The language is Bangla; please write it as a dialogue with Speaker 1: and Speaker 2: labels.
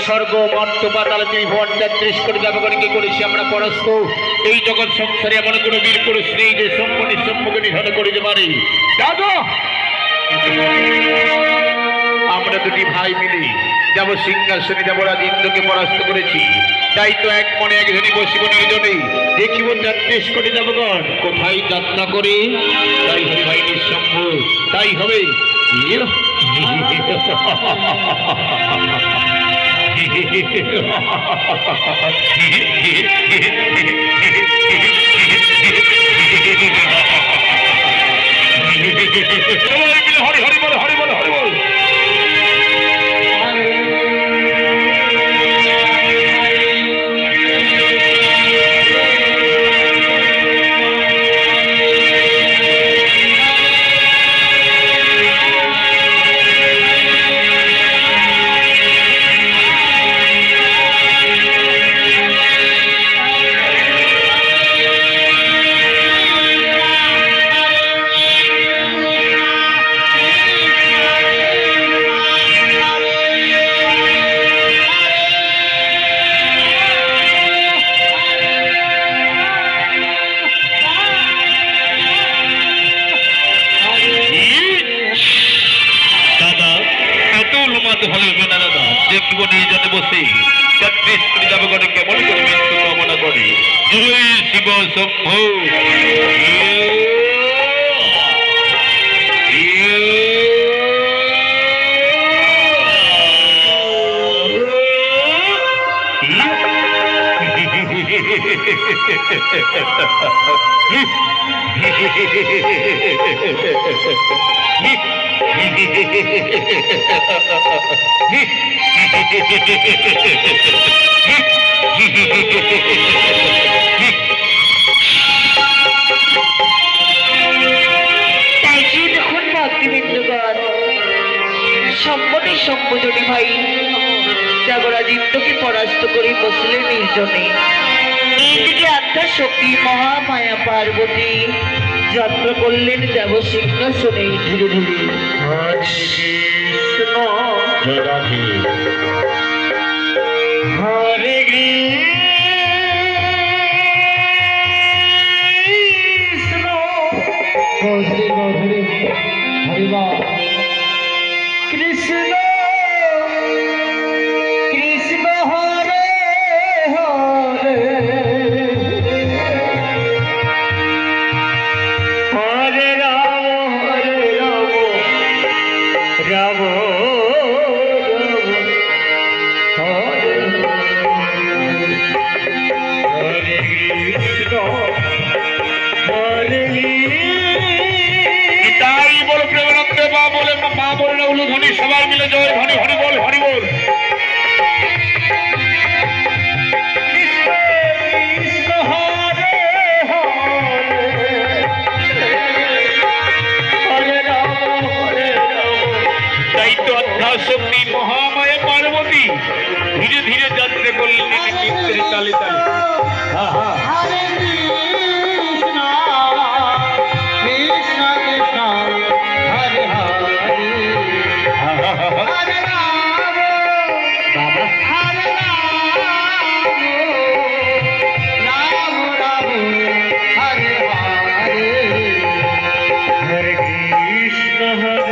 Speaker 1: স্বর্গ মর্ত পাতাল ত্রিভুবন 33 কোটি দেবগণকে করেছি আমরা পরাস্ত। এই জগৎ সংসারে এমন কোনো বীর পুরুষ নেই যে সম্মুখে নিধন করিতে পারে। দাদা, আমরা দুটি ভাই মিলে দেব সিংহাসনে দেবরাজ ইন্দ্রকে পরাস্ত করেছি। তাই তো এক মনে এক ধনী বসিব নির্জনে, দেখিব 33 কোটি দেবগণ কোথায় যাত্রা করে। তাই হবে ভাই নিঃসম্ভ, তাই হবে। হরি হরি বল, হরি বল, হরি বল। দেখব নির্জনে বসে 33 কোটি দেবগণে কেমন করে মৃত্যু কামনা করে। জয় শিব শম্ভু।
Speaker 2: সম্বোধনী ভাই দেবরাজ ইন্দ্রকে পরাস্ত করে বসলেন নির্জনে। এইদিকে আত্মা শক্তি মহামায়া পার্বতী যাত্রা করলেন দেব সিংহাসনে ধীরে ধীরে। হরে কৃষ্ণ হরে হরে হরিবা কৃষ্ণ কৃষ্ণ হরে হরে হরে রাম রাম হরে হরে কৃষ্ণ হরে
Speaker 1: তাই বল প্রেমানন্দে মা বলে, মা বলে উলু ধ্বনি সবাই মিলে জয় ধ্বনি, হরি বল, হরি বল।
Speaker 2: কৃষ্ণ হরে হরে হরে রাম।
Speaker 1: তাই তো আধ্যাত্মিক মহামায়া পার্বতী ধীরে ধীরে যাত্রা করলেন নৃত্যের তালে তালে।
Speaker 2: হরে কৃষ্ণ কৃষ্ণ কৃষ্ণ হরে হরে হরে রাম হরে রাম রাম হরে হরে হরে কৃষ্ণ হরে